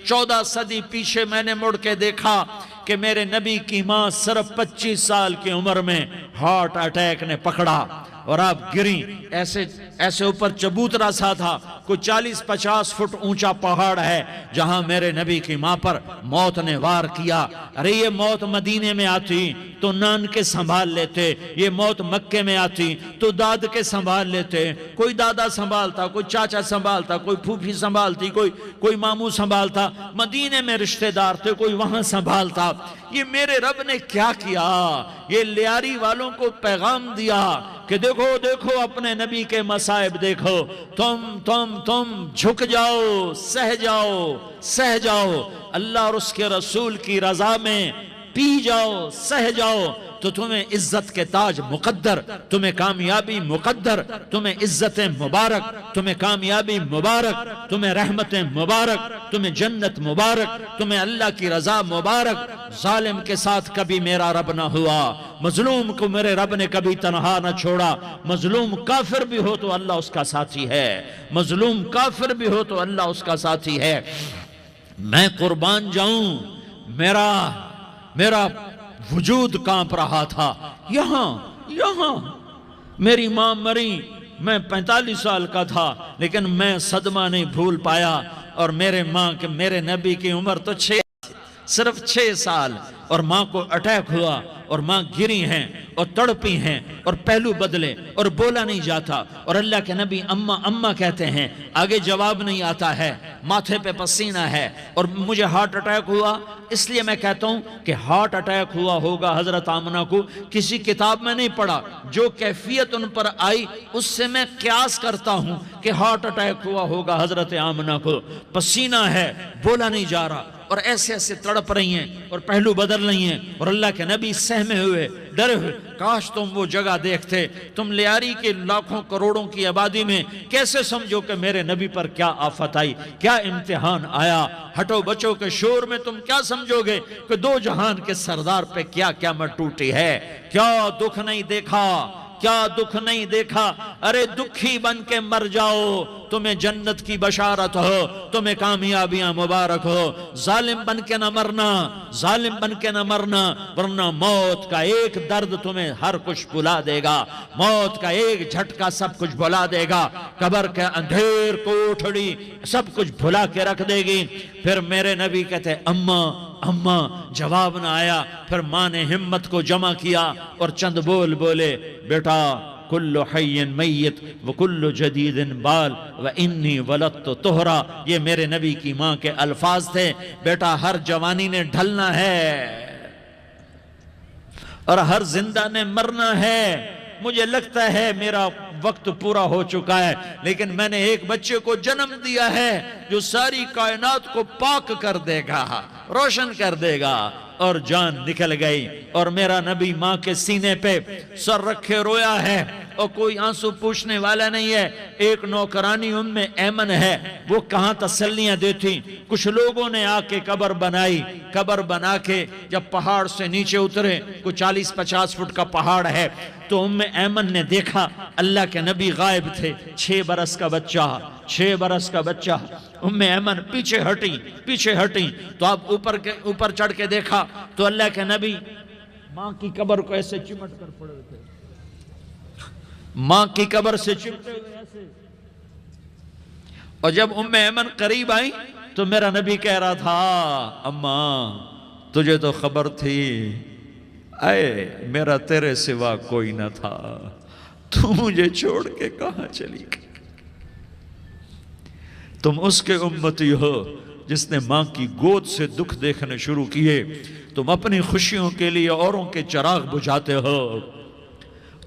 14 صدی پیچھے میں نے مڑ کے دیکھا کہ میرے نبی کی ماں صرف 25 سال کی عمر میں ہارٹ اٹیک نے پکڑا اور آپ گریں، ایسے اوپر چبوترا سا تھا، کوئی 40-50 فٹ اونچا پہاڑ ہے جہاں میرے نبی کی ماں پر موت نے وار کیا۔ ارے یہ موت مدینے میں آتی تو نان کے سنبھال لیتے، یہ موت مکے میں آتی تو داد کے سنبھال لیتے، کوئی دادا سنبھالتا، کوئی چاچا سنبھالتا، کوئی پھوپھی سنبھالتی، کوئی ماموں سنبھالتا، مدینے میں رشتہ دار تھے، کوئی وہاں سنبھالتا۔ یہ میرے رب نے کیا کیا؟ یہ لیاری والوں کو پیغام دیا کہ دیکھو دیکھو اپنے نبی کے مصائب دیکھو، تم جھک جاؤ، سہ جاؤ، اللہ اور اس کے رسول کی رضا میں پی جاؤ، سہ جاؤ، تو تمہیں عزت کے تاج مقدر، تمہیں کامیابی مقدر، تمہیں عزت مبارک، تمہیں کامیابی مبارک، تمہیں رحمت مبارک، تمہیں جنت مبارک، تمہیں اللہ کی رضا مبارک۔ ظالم کے ساتھ کبھی میرا رب نہ ہوا، مظلوم کو میرے رب نے کبھی تنہا نہ چھوڑا۔ مظلوم کافر بھی ہو تو اللہ اس کا ساتھی ہے، مظلوم کافر بھی ہو تو اللہ اس کا ساتھی ہے۔ میں قربان جاؤں، میرا وجود کانپ رہا تھا۔ یہاں میری ماں مری، میں 45 سال کا تھا، لیکن میں صدمہ نہیں بھول پایا۔ اور میرے نبی کی عمر تو صرف 6 سال، اور ماں کو اٹیک ہوا اور ماں گری ہیں اور تڑپی ہیں اور پہلو بدلے اور بولا نہیں جاتا، اور اللہ کے نبی اماں اماں کہتے ہیں، آگے جواب نہیں آتا ہے، ماتھے پہ پسینہ ہے، اور مجھے ہارٹ اٹیک ہوا۔ اس لیے میں کہتا ہوں کہ ہارٹ اٹیک ہوا ہوگا حضرت آمنہ کو، کسی کتاب میں نہیں پڑھا، جو کیفیت ان پر آئی اس سے میں قیاس کرتا ہوں کہ ہارٹ اٹیک ہوا ہوگا حضرت آمنہ کو۔ پسینہ ہے، بولا نہیں جا رہا، اور ایسے تڑپ رہی ہیں اور پہلو بدل رہی ہیں، اور اللہ کے نبی سہمے ہوئے، ڈرے ہوئے۔ کاش تم وہ جگہ دیکھتے، تم لیاری کے لاکھوں کروڑوں کی آبادی میں کیسے سمجھو کہ میرے نبی پر کیا آفت آئی، کیا امتحان آیا۔ ہٹو بچوں کے شور میں تم کیا سمجھو گے کہ 2 جہان کے سردار پہ کیا مٹ ٹوٹی ہے، کیا دکھ نہیں دیکھا، کیا دکھ نہیں دیکھا۔ ارے دکھی بن کے مر جاؤ، تمہیں جنت کی بشارت ہو، تمہیں کامیابیاں مبارک ہو۔ ظالم بن کے نہ مرنا، ظالم بن کے نہ مرنا، ورنہ موت کا ایک درد تمہیں ہر کچھ بھلا دے گا، موت کا ایک جھٹکا سب کچھ بھلا دے گا، قبر کے اندھیر کوٹھڑی سب کچھ بھلا کے رکھ دے گی۔ پھر میرے نبی کہتے اماں، جواب نہ آیا۔ پھر ماں نے ہمت کو جمع کیا اور چند بولے، بیٹا کل حی میت وکل جدید بال وانی ولدت طہرا۔ یہ میرے نبی کی ماں کے الفاظ تھے، بیٹا ہر جوانی نے ڈھلنا ہے اور ہر زندہ نے مرنا ہے۔ مجھے لگتا ہے میرا وقت پورا ہو چکا ہے، لیکن میں نے ایک بچے کو جنم دیا ہے جو ساری کائنات کو پاک کر دے گا، روشن کر دے گا۔ اور جان نکل گئی، اور میرا نبی ماں کے سینے پہ سر رکھے رویا ہے، اور کوئی آنسو پوچھنے والا نہیں ہے۔ ایک نوکرانی ام ایمن ہے، وہ کہاں تسلیاں دیتی۔ کچھ لوگوں نے آ کے قبر بنائی، قبر بنا کے جب پہاڑ سے نیچے اترے، کوئی 40-50 فٹ کا پہاڑ ہے، تو ام ایمن نے دیکھا اللہ کے نبی غائب تھے، 6 برس کا بچہ۔ ام ایمن پیچھے ہٹی تو آپ اوپر چڑھ کے دیکھا تو اللہ کے نبی ماں کی قبر کو ایسے چمٹ کر پڑے تھے، ماں کی قبر سے چمٹے ہوئے ایسے۔ اور جب ام ایمن قریب آئی تو میرا نبی کہہ رہا تھا، اماں تجھے تو خبر تھی، اے میرا تیرے سوا کوئی نہ تھا، تو مجھے چھوڑ کے کہاں چلی گئی۔ تم اس کے امتی ہو جس نے ماں کی گود سے دکھ دیکھنے شروع کیے، تم اپنی خوشیوں کے لیے اوروں کے چراغ بجھاتے ہو،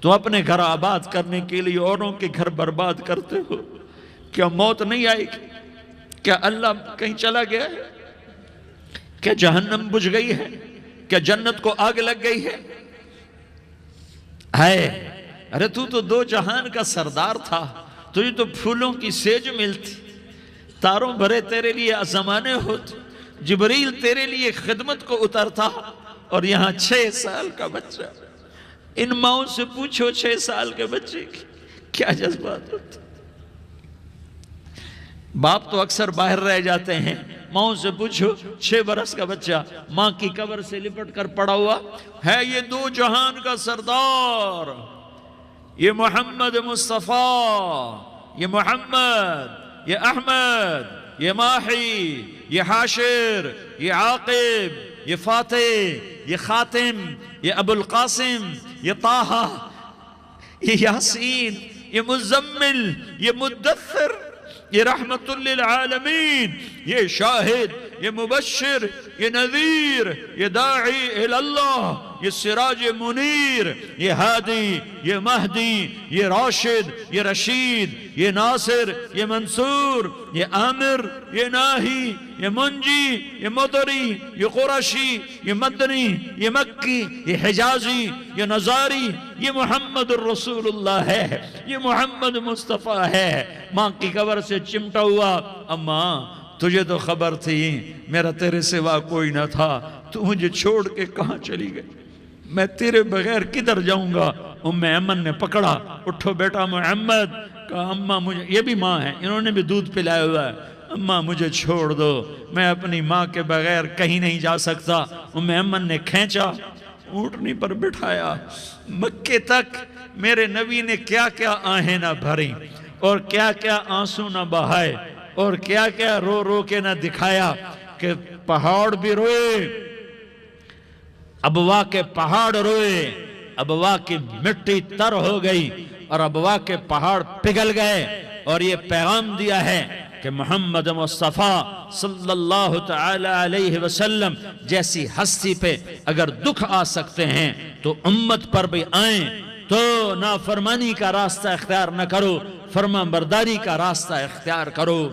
تم اپنے گھر آباد کرنے کے لیے اوروں کے گھر برباد کرتے ہو۔ کیا موت نہیں آئے گی؟ کیا اللہ کہیں چلا گیا ہے؟ کیا جہنم بجھ گئی ہے؟ کیا جنت کو آگ لگ گئی ہے؟ ارے تو 2 جہان کا سردار تھا، تجھے تو پھولوں کی سیج ملتی، تاروں بھرے تیرے لیے زمانے ہوتے، جبریل تیرے لیے خدمت کو اترتا، اور یہاں 6 سال کا بچہ۔ ان ماؤں سے پوچھو 6 سال کے بچے کی کیا جذبات ہوتے۔ باپ تو اکثر باہر رہ جاتے ہیں، ماں سے پوچھو 6 برس کا بچہ ماں کی قبر سے لپٹ کر پڑا ہوا ہے، یہ 2 جہان کا سردار، یہ محمد مصطفیٰ، یہ محمد، یہ احمد، یہ ماحی، یہ حاشر، یہ عاقب، یہ فاتح، یہ خاتم، یہ ابو القاسم، یہ طٰہٰ، یہ یاسین، یہ مزمل، یہ مدثر، یہ رحمت للعالمین، یہ شاہد، یہ مبشر، یہ نذیر، یہ داعی اللہ، یہ سراج منیر، یہ ہادی، یہ مہدی، یہ راشد، یہ رشید، یہ ناصر، یہ منصور، یہ عامر، یہ ناہی، یہ منجی، یہ مدری، یہ قرشی، یہ مدنی، یہ مکی، یہ حجازی، یہ نظاری، یہ محمد الرسول اللہ ہے، یہ محمد مصطفیٰ ہے۔ ماں کی قبر سے چمٹا ہوا، اماں تجھے تو خبر تھی میرا تیرے سوا کوئی نہ تھا، تو مجھے چھوڑ کے کہاں چلی گئی، میں تیرے بغیر کدھر جاؤں گا؟ ام ایمن نے پکڑا، اٹھو بیٹا محمد، کہا اماں مجھے، یہ بھی ماں ہے، انہوں نے بھی دودھ پلایا ہوا ہے، اماں مجھے چھوڑ دو، میں اپنی ماں کے بغیر کہیں نہیں جا سکتا۔ ام ایمن نے کھینچا، اونٹنی پر بٹھایا، مکے تک میرے نبی نے کیا کیا آہیں نہ بھریں اور کیا کیا آنسو نہ بہائے اور کیا کیا رو رو کے نہ دکھایا کہ پہاڑ بھی روئے، ابوا کے پہاڑ روئے، ابوا کی مٹی تر ہو گئی اور ابوا کے پہاڑ پگھل گئے، اور یہ پیغام دیا ہے کہ محمد مصطفیٰ صلی اللہ تعالی علیہ وسلم جیسی ہستی پہ اگر دکھ آ سکتے ہیں تو امت پر بھی آئیں، تو نافرمانی کا راستہ اختیار نہ کرو، فرما برداری کا راستہ اختیار کرو۔